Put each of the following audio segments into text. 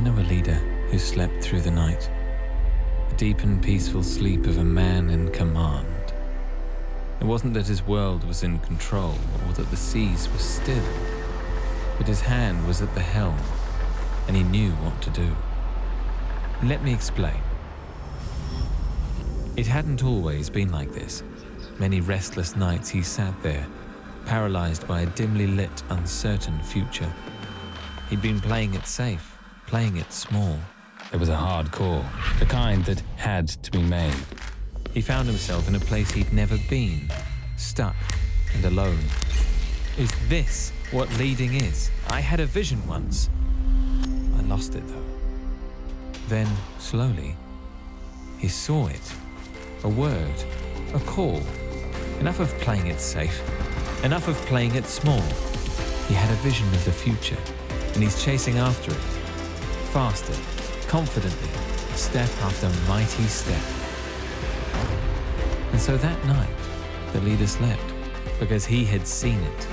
I know a leader who slept through the night, the deep and peaceful sleep of a man in command. It wasn't that his world was in control or that the seas were still, but his hand was at the helm and he knew what to do. Let me explain. It hadn't always been like this. Many restless nights he sat there, paralyzed by a dimly lit, uncertain future. He'd been playing it safe, playing it small. There was a hard core, the kind that had to be made. He found himself in a place he'd never been, stuck and alone. Is this what leading is? I had a vision once. I lost it though. Then, slowly, he saw it. A word, a call. Enough of playing it safe, enough of playing it small. He had a vision of the future, and he's chasing after it. Faster, confidently, step after mighty step. And so that night, the leader slept, because he had seen it.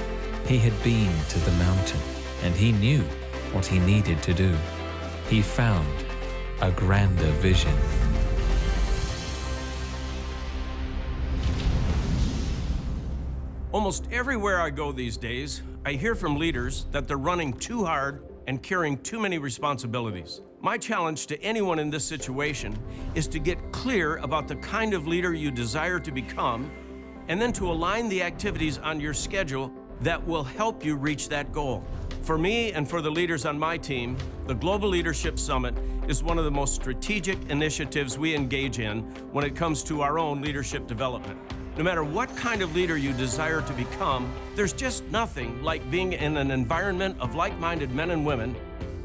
He had been to the mountain, and he knew what he needed to do. He found a grander vision. Almost everywhere I go these days, I hear from leaders that they're running too hard and carrying too many responsibilities. My challenge to anyone in this situation is to get clear about the kind of leader you desire to become, and then to align the activities on your schedule that will help you reach that goal. For me and for the leaders on my team, the Global Leadership Summit is one of the most strategic initiatives we engage in when it comes to our own leadership development. No matter what kind of leader you desire to become, there's just nothing like being in an environment of like-minded men and women,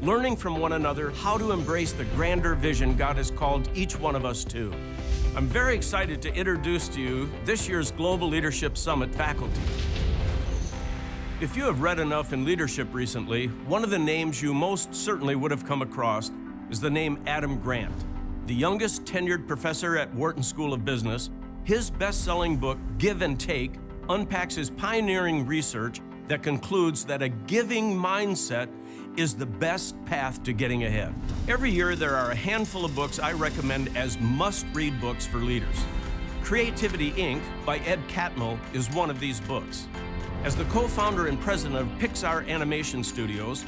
learning from one another how to embrace the grander vision God has called each one of us to. I'm very excited to introduce to you this year's Global Leadership Summit faculty. If you have read enough in leadership recently, one of the names you most certainly would have come across is the name Adam Grant. The youngest tenured professor at Wharton School of Business, his best-selling book, Give and Take, unpacks his pioneering research that concludes that a giving mindset is the best path to getting ahead. Every year, there are a handful of books I recommend as must-read books for leaders. Creativity, Inc. by Ed Catmull is one of these books. As the co-founder and president of Pixar Animation Studios,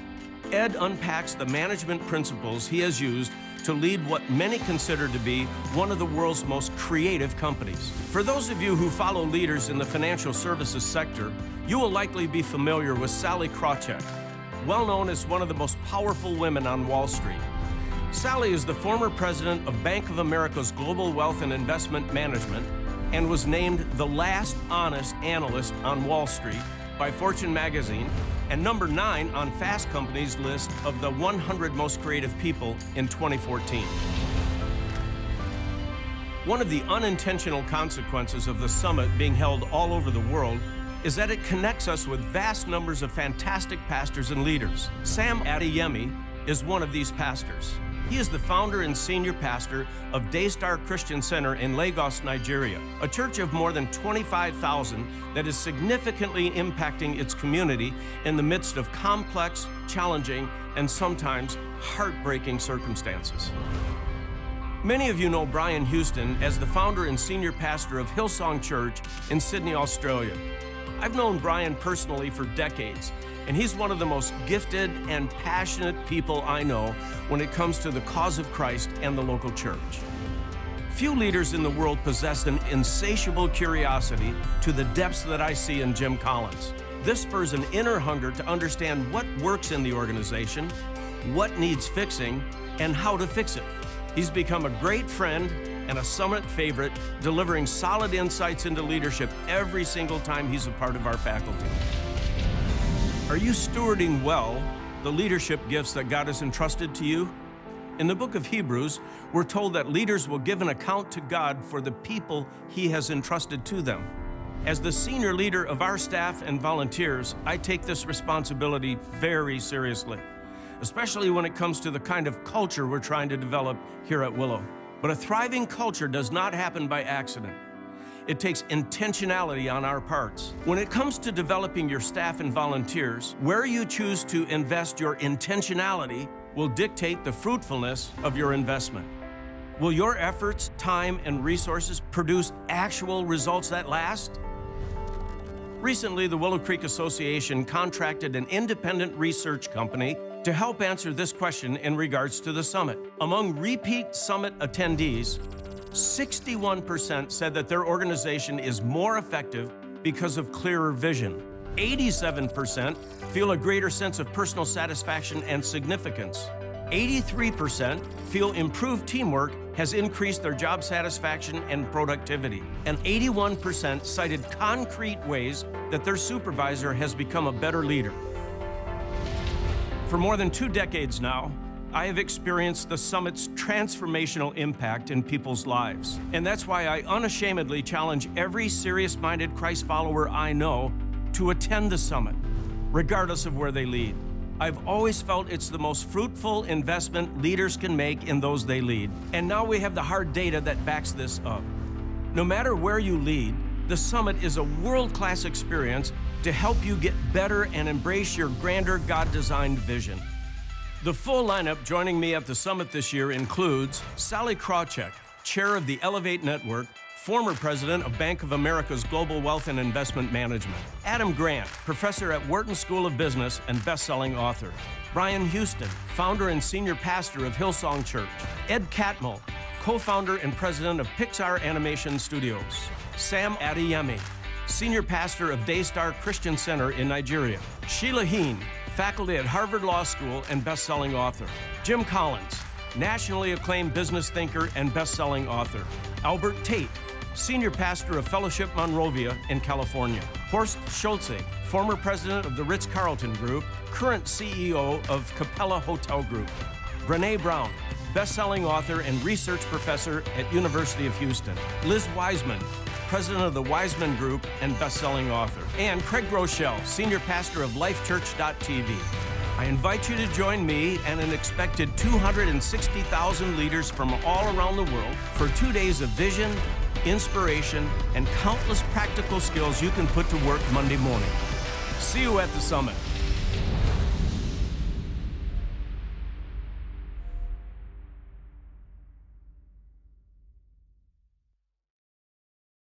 Ed unpacks the management principles he has used to lead what many consider to be one of the world's most creative companies. For those of you who follow leaders in the financial services sector, you will likely be familiar with Sallie Krawcheck, well known as one of the most powerful women on Wall Street. Sallie is the former president of Bank of America's Global Wealth and Investment Management and was named the last honest analyst on Wall Street by Fortune magazine and number 9 on Fast Company's list of the 100 most creative people in 2014. One of the unintentional consequences of the summit being held all over the world is that it connects us with vast numbers of fantastic pastors and leaders. Sam Adeyemi is one of these pastors. He is the founder and senior pastor of Daystar Christian Center in Lagos, Nigeria, a church of more than 25,000 that is significantly impacting its community in the midst of complex, challenging, and sometimes heartbreaking circumstances. Many of you know Brian Houston as the founder and senior pastor of Hillsong Church in Sydney, Australia. I've known Brian personally for decades, and he's one of the most gifted and passionate people I know when it comes to the cause of Christ and the local church. Few leaders in the world possess an insatiable curiosity to the depths that I see in Jim Collins. This spurs an inner hunger to understand what works in the organization, what needs fixing, and how to fix it. He's become a great friend and a summit favorite, delivering solid insights into leadership every single time he's a part of our faculty. Are you stewarding well the leadership gifts that God has entrusted to you? In the book of Hebrews, we're told that leaders will give an account to God for the people He has entrusted to them. As the senior leader of our staff and volunteers, I take this responsibility very seriously, especially when it comes to the kind of culture we're trying to develop here at Willow. But a thriving culture does not happen by accident. It takes intentionality on our parts. When it comes to developing your staff and volunteers, where you choose to invest your intentionality will dictate the fruitfulness of your investment. Will your efforts, time, and resources produce actual results that last? Recently, the Willow Creek Association contracted an independent research company to help answer this question in regards to the summit. Among repeat summit attendees, 61% said that their organization is more effective because of clearer vision. 87% feel a greater sense of personal satisfaction and significance. 83% feel improved teamwork has increased their job satisfaction and productivity. And 81% cited concrete ways that their supervisor has become a better leader. For more than 2 decades now, I have experienced the summit's transformational impact in people's lives. And that's why I unashamedly challenge every serious-minded Christ follower I know to attend the summit, regardless of where they lead. I've always felt it's the most fruitful investment leaders can make in those they lead. And now we have the hard data that backs this up. No matter where you lead, the summit is a world-class experience to help you get better and embrace your grander God-designed vision. The full lineup joining me at the summit this year includes Sally Krawcheck, chair of the Elevate Network, former president of Bank of America's Global Wealth and Investment Management; Adam Grant, professor at Wharton School of Business and best-selling author; Brian Houston, founder and senior pastor of Hillsong Church; Ed Catmull, co-founder and president of Pixar Animation Studios; Sam Adeyemi, senior pastor of Daystar Christian Center in Nigeria; Sheila Heen, faculty at Harvard Law School and best-selling author; Jim Collins, nationally acclaimed business thinker and best-selling author; Albert Tate, senior pastor of Fellowship Monrovia in California; Horst Schulze, former president of the Ritz-Carlton Group, current CEO of Capella Hotel Group; Brené Brown, best-selling author and research professor at University of Houston; Liz Wiseman, president of the Wiseman Group and best-selling author; and Craig Rochelle, senior pastor of LifeChurch.tv. I invite you to join me and an expected 260,000 leaders from all around the world for 2 days of vision, inspiration, and countless practical skills you can put to work Monday morning. See you at the summit.